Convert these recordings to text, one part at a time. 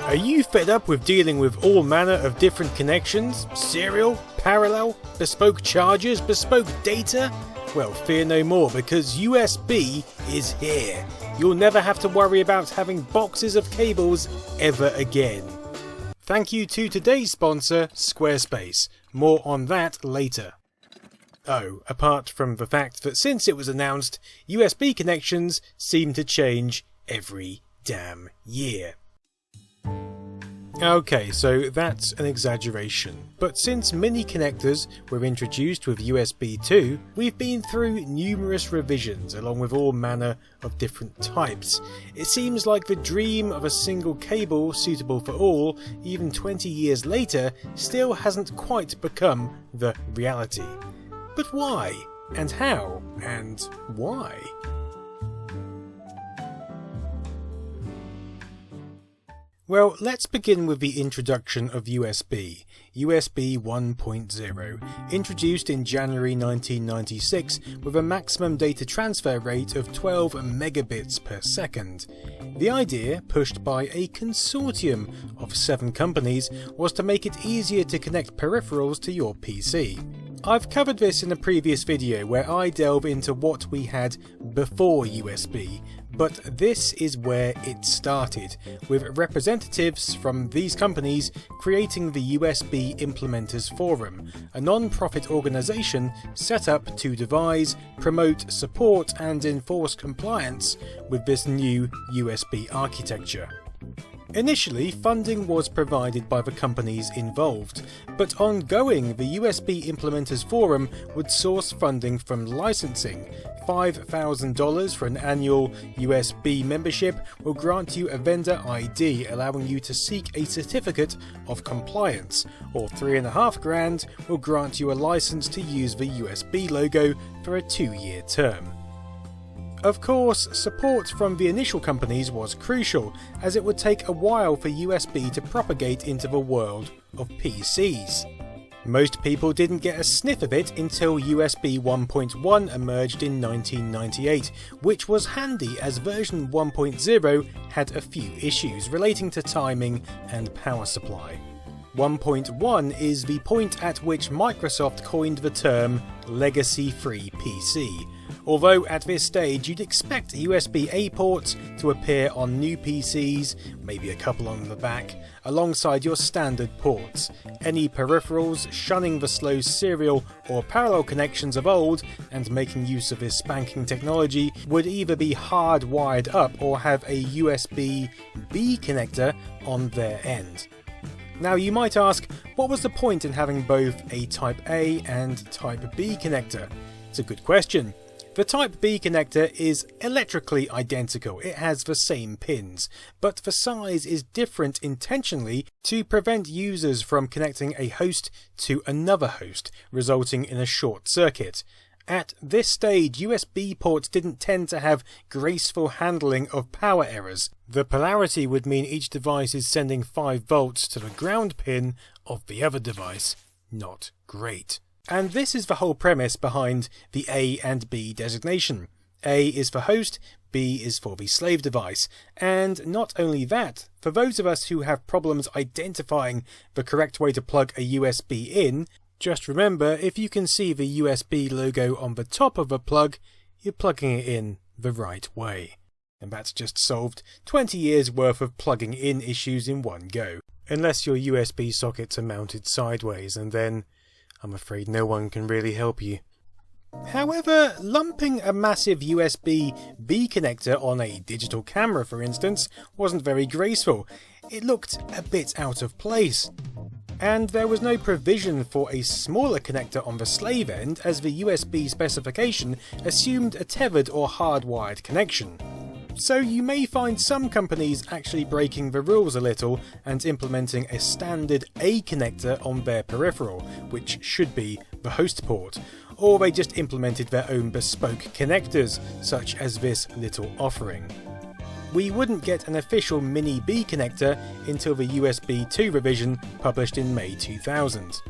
Are you fed up with dealing with all manner of different connections? Serial, parallel, bespoke chargers, bespoke data? Well, fear no more, because USB is here. You'll never have to worry about having boxes of cables ever again. Thank you to today's sponsor, Squarespace. More on that later. Oh, apart from the fact that since it was announced, USB connections seem to change every damn year. Okay, so that's an exaggeration, but since mini connectors were introduced with USB 2, we've been through numerous revisions along with all manner of different types. It seems like the dream of a single cable suitable for all, even 20 years later, still hasn't quite become the reality. But why? And how? And why? Well, let's begin with the introduction of USB 1.0, introduced in January 1996 with a maximum data transfer rate of 12 megabits per second. The idea, pushed by a consortium of 7 companies, was to make it easier to connect peripherals to your PC. I've covered this in a previous video where I delve into what we had before USB, but this is where it started, with representatives from these companies creating the USB Implementers Forum, a non-profit organisation set up to devise, promote, support and enforce compliance with this new USB architecture. Initially, funding was provided by the companies involved, but ongoing the USB Implementers Forum would source funding from licensing. $5,000 for an annual USB membership will grant you a vendor ID, allowing you to seek a certificate of compliance, or $3,500 will grant you a license to use the USB logo for a 2-year term. Of course, support from the initial companies was crucial, as it would take a while for USB to propagate into the world of PCs. Most people didn't get a sniff of it until USB 1.1 emerged in 1998, which was handy as version 1.0 had a few issues relating to timing and power supply. 1.1 is the point at which Microsoft coined the term legacy-free PC. Although at this stage you'd expect USB-A ports to appear on new PCs, maybe a couple on the back, alongside your standard ports. Any peripherals shunning the slow serial or parallel connections of old and making use of this spanking technology would either be hardwired up or have a USB-B connector on their end. Now you might ask, what was the point in having both a Type A and Type B connector? It's a good question. The Type B connector is electrically identical, it has the same pins, but the size is different intentionally to prevent users from connecting a host to another host, resulting in a short circuit. At this stage, USB ports didn't tend to have graceful handling of power errors. The polarity would mean each device is sending 5 volts to the ground pin of the other device. Not great. And this is the whole premise behind the A and B designation. A is for host, B is for the slave device. And not only that, for those of us who have problems identifying the correct way to plug a USB in, just remember, if you can see the USB logo on the top of a plug, you're plugging it in the right way. And that's just solved 20 years worth of plugging in issues in one go. Unless your USB sockets are mounted sideways, and then I'm afraid no one can really help you. However, lumping a massive USB-B connector on a digital camera, for instance, wasn't very graceful. It looked a bit out of place. And there was no provision for a smaller connector on the slave end, as the USB specification assumed a tethered or hardwired connection. So you may find some companies actually breaking the rules a little and implementing a standard A connector on their peripheral, which should be the host port, or they just implemented their own bespoke connectors, such as this little offering. We wouldn't get an official Mini B connector until the USB 2 revision published in May 2000.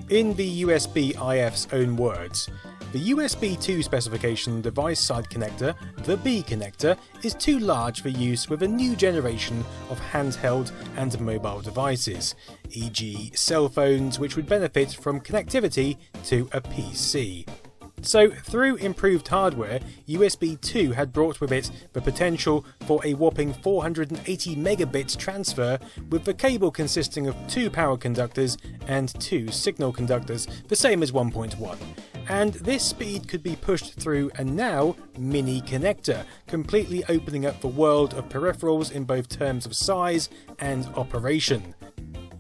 In the USB IF's own words, The USB 2 specification device side connector, the B connector, is too large for use with a new generation of handheld and mobile devices, e.g. cell phones, which would benefit from connectivity to a PC. So, through improved hardware, USB 2 had brought with it the potential for a whopping 480 megabits transfer, with the cable consisting of 2 power conductors and 2 signal conductors, the same as 1.1. And this speed could be pushed through a now mini connector, completely opening up the world of peripherals in both terms of size and operation.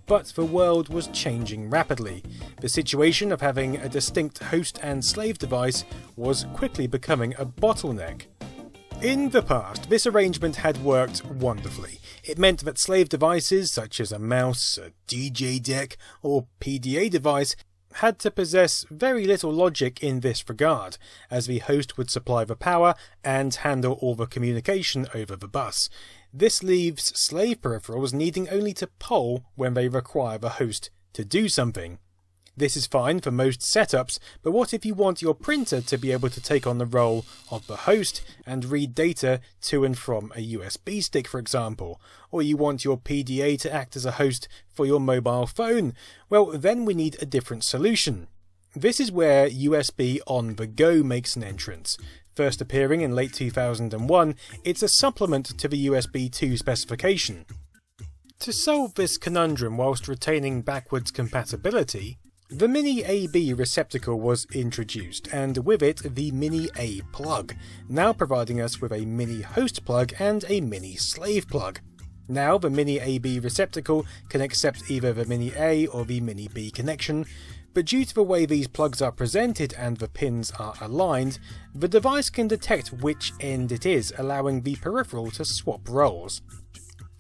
But the world was changing rapidly. The situation of having a distinct host and slave device was quickly becoming a bottleneck. In the past, this arrangement had worked wonderfully. It meant that slave devices such as a mouse, a DJ deck, or PDA device had to possess very little logic in this regard, as the host would supply the power and handle all the communication over the bus. This leaves slave peripherals needing only to poll when they require the host to do something. This is fine for most setups, but what if you want your printer to be able to take on the role of the host and read data to and from a USB stick, for example? Or you want your PDA to act as a host for your mobile phone? Well, then we need a different solution. This is where USB on the go makes an entrance. First appearing in late 2001, it's a supplement to the USB 2 specification. To solve this conundrum whilst retaining backwards compatibility, the Mini AB receptacle was introduced, and with it the Mini A plug, now providing us with a Mini host plug and a Mini slave plug. Now the Mini AB receptacle can accept either the Mini A or the Mini B connection, but due to the way these plugs are presented and the pins are aligned, the device can detect which end it is, allowing the peripheral to swap roles.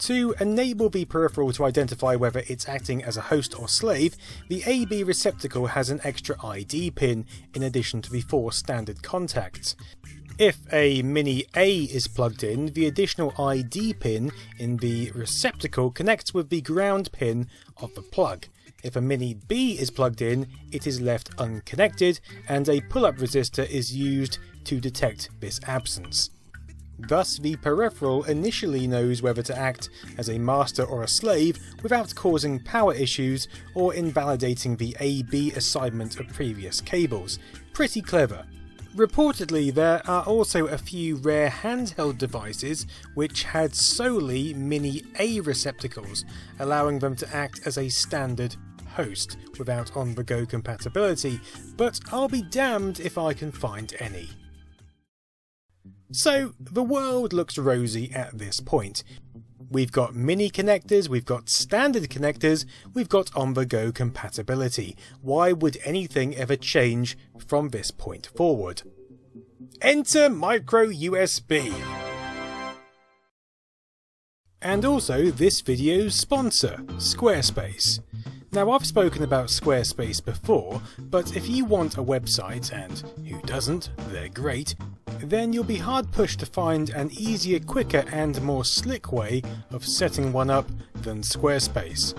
To enable the peripheral to identify whether it's acting as a host or slave, the AB receptacle has an extra ID pin in addition to the 4 standard contacts. If a Mini A is plugged in, the additional ID pin in the receptacle connects with the ground pin of the plug. If a Mini B is plugged in, it is left unconnected, and a pull-up resistor is used to detect this absence. Thus, the peripheral initially knows whether to act as a master or a slave without causing power issues or invalidating the AB assignment of previous cables. Pretty clever. Reportedly, there are also a few rare handheld devices which had solely Mini A receptacles, allowing them to act as a standard host without on-the-go compatibility, but I'll be damned if I can find any. So, the world looks rosy at this point. We've got mini connectors, we've got standard connectors, we've got on-the-go compatibility. Why would anything ever change from this point forward? Enter micro USB! And also this video's sponsor, Squarespace. Now, I've spoken about Squarespace before, but if you want a website, and who doesn't, they're great, then you'll be hard pushed to find an easier, quicker and more slick way of setting one up than Squarespace.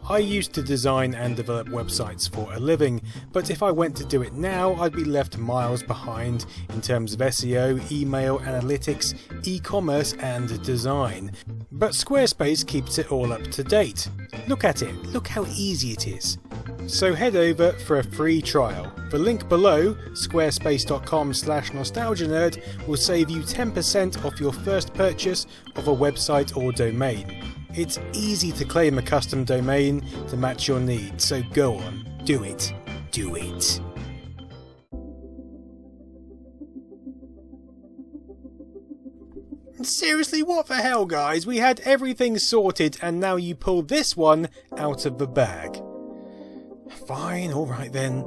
I used to design and develop websites for a living, but if I went to do it now, I'd be left miles behind in terms of SEO, email analytics, e-commerce and design. But Squarespace keeps it all up to date. Look at it, look how easy it is. So head over for a free trial. The link below, squarespace.com/nostalgianerd, will save you 10% off your first purchase of a website or domain. It's easy to claim a custom domain to match your needs, so go on, do it, do it. Seriously, what the hell, guys? We had everything sorted and now you pull this one out of the bag. Fine, alright then.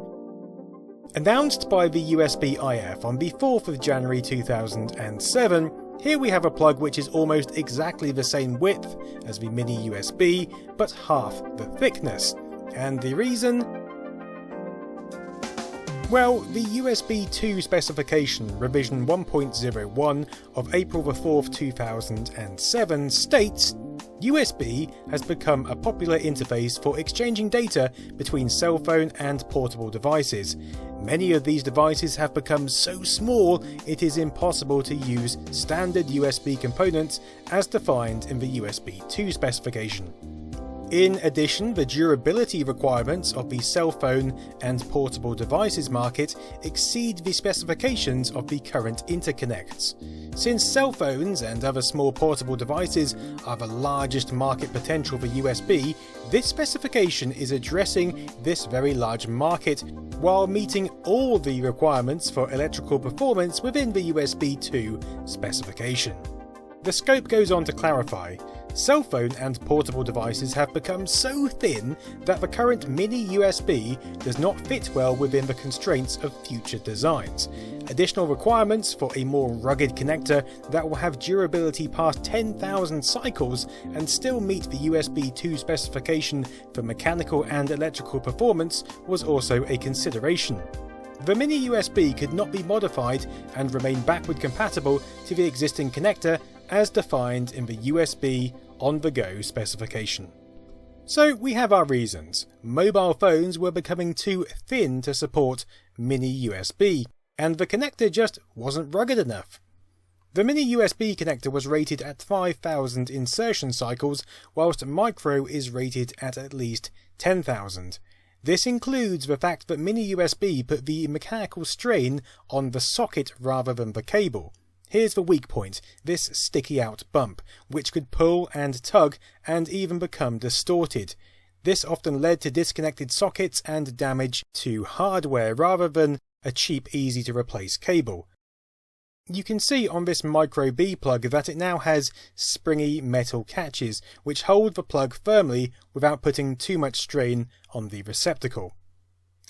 Announced by the USB-IF on the 4th of January 2007, here we have a plug which is almost exactly the same width as the mini USB, but half the thickness. And the reason? Well, the USB 2 specification, revision 1.01 of April the 4th, 2007 states, USB has become a popular interface for exchanging data between cell phone and portable devices. Many of these devices have become so small it is impossible to use standard USB components as defined in the USB 2 specification. In addition, the durability requirements of the cell phone and portable devices market exceed the specifications of the current interconnects. Since cell phones and other small portable devices are the largest market potential for USB, this specification is addressing this very large market while meeting all the requirements for electrical performance within the USB 2 specification. The scope goes on to clarify, cell phone and portable devices have become so thin that the current mini USB does not fit well within the constraints of future designs. Additional requirements for a more rugged connector that will have durability past 10,000 cycles and still meet the USB 2 specification for mechanical and electrical performance was also a consideration. The mini USB could not be modified and remain backward compatible to the existing connector as defined in the USB on-the-go specification. So we have our reasons. Mobile phones were becoming too thin to support mini USB, and the connector just wasn't rugged enough. The mini USB connector was rated at 5,000 insertion cycles, whilst micro is rated at least 10,000. This includes the fact that mini USB put the mechanical strain on the socket rather than the cable. Here's the weak point, this sticky out bump, which could pull and tug and even become distorted. This often led to disconnected sockets and damage to hardware rather than a cheap, easy to replace cable. You can see on this micro B plug that it now has springy metal catches, which hold the plug firmly without putting too much strain on the receptacle.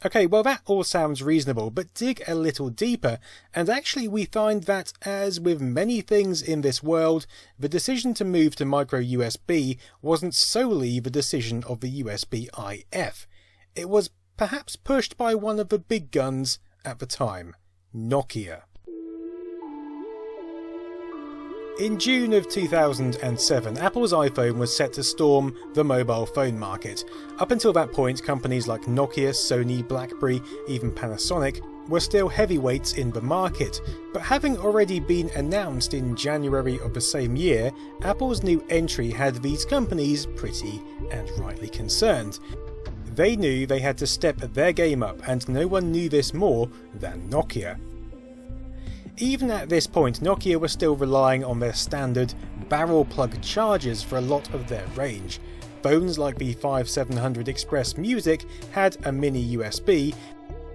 Okay, well that all sounds reasonable, but dig a little deeper, and actually we find that, as with many things in this world, the decision to move to micro USB wasn't solely the decision of the USB-IF. It was perhaps pushed by one of the big guns at the time, Nokia. In June of 2007, Apple's iPhone was set to storm the mobile phone market. Up until that point, companies like Nokia, Sony, BlackBerry, even Panasonic were still heavyweights in the market. But having already been announced in January of the same year, Apple's new entry had these companies pretty and rightly concerned. They knew they had to step their game up, and no one knew this more than Nokia. Even at this point, Nokia was still relying on their standard barrel plug chargers for a lot of their range. Phones like the 5700 Express Music had a mini USB,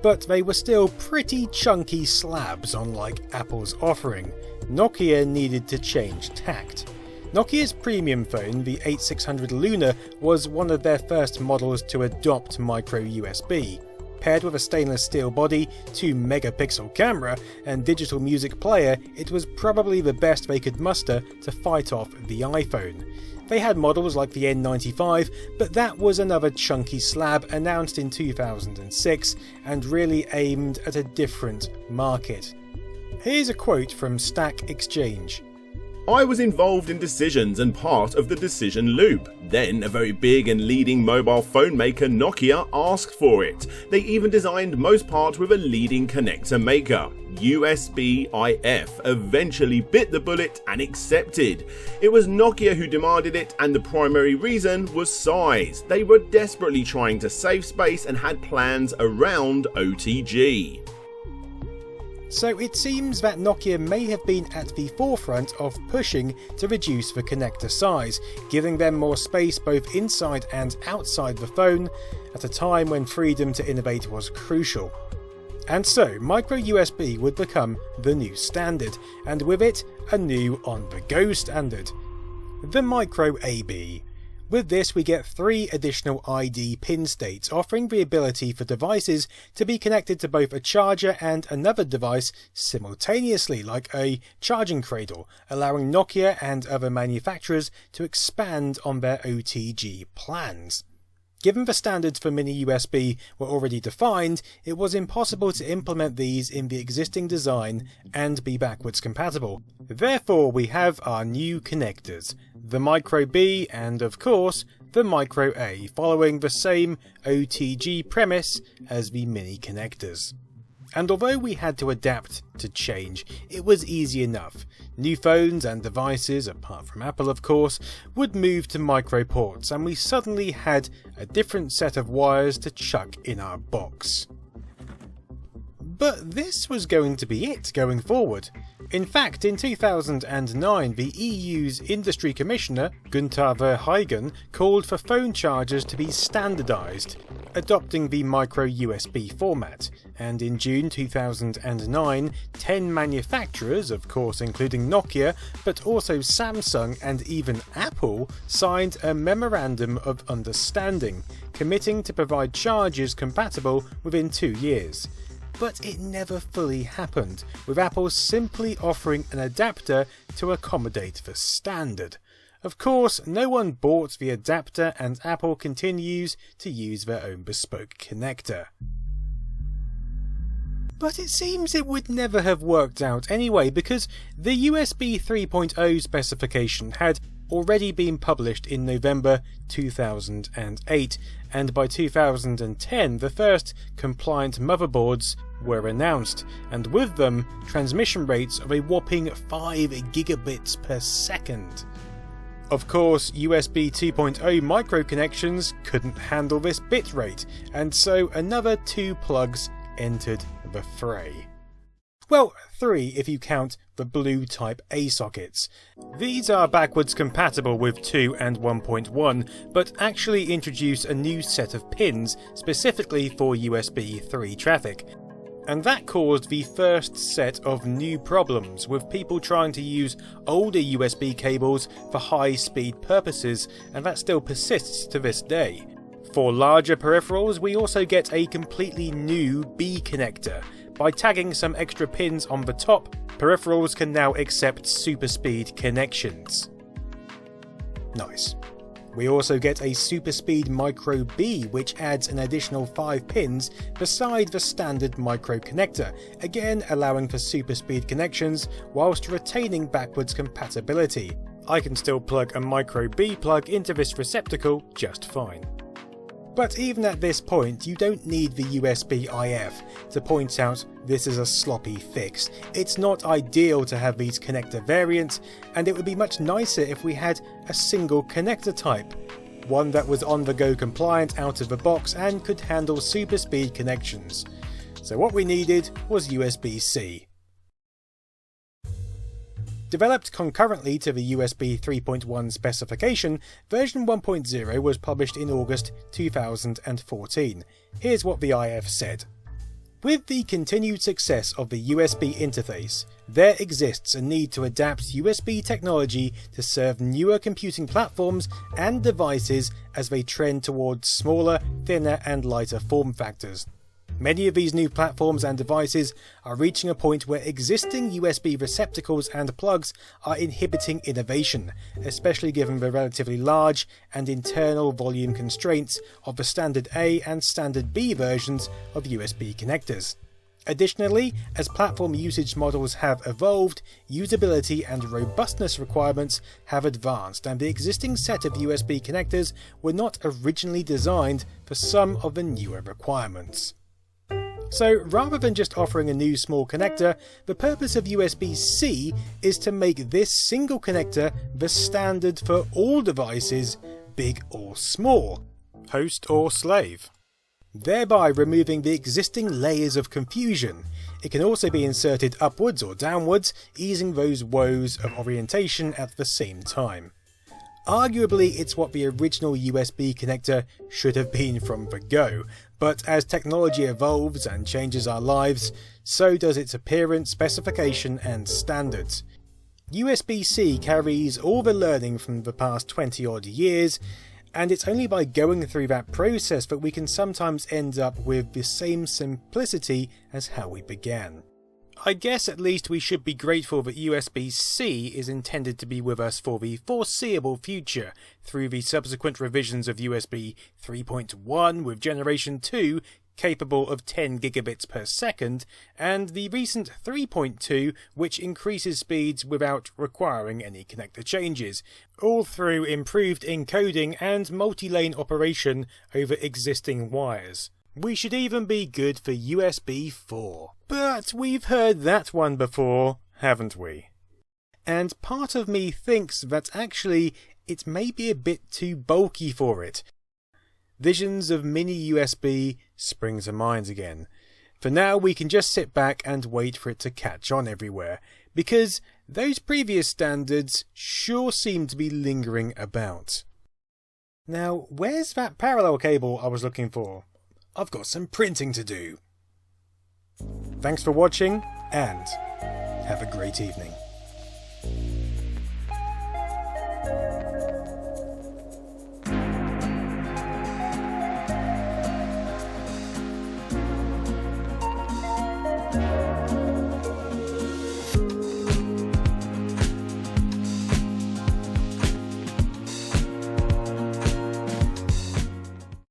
but they were still pretty chunky slabs unlike Apple's offering. Nokia needed to change tact. Nokia's premium phone, the 8600 Luna, was one of their first models to adopt micro USB. Paired with a stainless steel body, 2 megapixel camera, and digital music player, it was probably the best they could muster to fight off the iPhone. They had models like the N95, but that was another chunky slab announced in 2006 and really aimed at a different market. Here's a quote from Stack Exchange. I was involved in decisions and part of the decision loop. Then a very big and leading mobile phone maker, Nokia, asked for it. They even designed most parts with a leading connector maker. USB-IF eventually bit the bullet and accepted. It was Nokia who demanded it, and the primary reason was size. They were desperately trying to save space and had plans around OTG. So it seems that Nokia may have been at the forefront of pushing to reduce the connector size, giving them more space both inside and outside the phone at a time when freedom to innovate was crucial. And so micro USB would become the new standard, and with it a new on-the-go standard, the micro AB. With this we get 3 additional ID pin states, offering the ability for devices to be connected to both a charger and another device simultaneously, like a charging cradle, allowing Nokia and other manufacturers to expand on their OTG plans. Given the standards for mini USB were already defined, it was impossible to implement these in the existing design and be backwards compatible. Therefore, we have our new connectors, the Micro B and, of course, the Micro A, following the same OTG premise as the mini connectors. And although we had to adapt to change, it was easy enough. New phones and devices, apart from Apple of course, would move to micro ports, and we suddenly had a different set of wires to chuck in our box. But this was going to be it going forward. In fact, in 2009, the EU's industry commissioner, Gunther Verheugen, called for phone chargers to be standardised, adopting the micro USB format, and in June 2009, 10 manufacturers, of course including Nokia, but also Samsung and even Apple, signed a Memorandum of Understanding, committing to provide chargers compatible within 2 years. But it never fully happened, with Apple simply offering an adapter to accommodate the standard. Of course, no one bought the adapter, and Apple continues to use their own bespoke connector. But it seems it would never have worked out anyway, because the USB 3.0 specification had already been published in November 2008, and by 2010 the first compliant motherboards were announced, and with them transmission rates of a whopping 5 gigabits per second. Of course, USB 2.0 micro connections couldn't handle this bitrate, and so another 2 plugs entered the fray. Well, 3 if you count the blue Type A sockets. These are backwards compatible with 2 and 1.1, but actually introduce a new set of pins specifically for USB 3 traffic. And that caused the first set of new problems, with people trying to use older USB cables for high-speed purposes, and that still persists to this day. For larger peripherals, we also get a completely new B connector. By tagging some extra pins on the top, peripherals can now accept superspeed connections. Nice. We also get a superspeed Micro B, which adds an additional 5 pins beside the standard micro connector, again allowing for superspeed connections whilst retaining backwards compatibility. I can still plug a Micro B plug into this receptacle just fine. But even at this point, you don't need the USB IF to point out this is a sloppy fix. It's not ideal to have these connector variants, and it would be much nicer if we had a single connector type, one that was on-the-go compliant out of the box and could handle super speed connections. So what we needed was USB-C. Developed concurrently to the USB 3.1 specification, version 1.0 was published in August 2014. Here's what the IF said. With the continued success of the USB interface, there exists a need to adapt USB technology to serve newer computing platforms and devices as they trend towards smaller, thinner and lighter form factors. Many of these new platforms and devices are reaching a point where existing USB receptacles and plugs are inhibiting innovation, especially given the relatively large and internal volume constraints of the standard A and standard B versions of USB connectors. Additionally, as platform usage models have evolved, usability and robustness requirements have advanced, and the existing set of USB connectors were not originally designed for some of the newer requirements. So rather than just offering a new small connector, the purpose of USB-C is to make this single connector the standard for all devices, big or small, host or slave, thereby removing the existing layers of confusion. It can also be inserted upwards or downwards, easing those woes of orientation at the same time. Arguably, it's what the original USB connector should have been from the go, but as technology evolves and changes our lives, so does its appearance, specification and standards. USB-C carries all the learning from the past 20 odd years, and it's only by going through that process that we can sometimes end up with the same simplicity as how we began. I guess at least we should be grateful that USB-C is intended to be with us for the foreseeable future, through the subsequent revisions of USB 3.1 with Generation 2 capable of 10 gigabits per second, and the recent 3.2 which increases speeds without requiring any connector changes, all through improved encoding and multi-lane operation over existing wires. We should even be good for USB 4. But we've heard that one before, haven't we? And part of me thinks that actually it may be a bit too bulky for it. Visions of mini USB spring to mind again. For now we can just sit back and wait for it to catch on everywhere, because those previous standards sure seem to be lingering about. Now, where's that parallel cable I was looking for? I've got some printing to do. Thanks for watching, and have a great evening.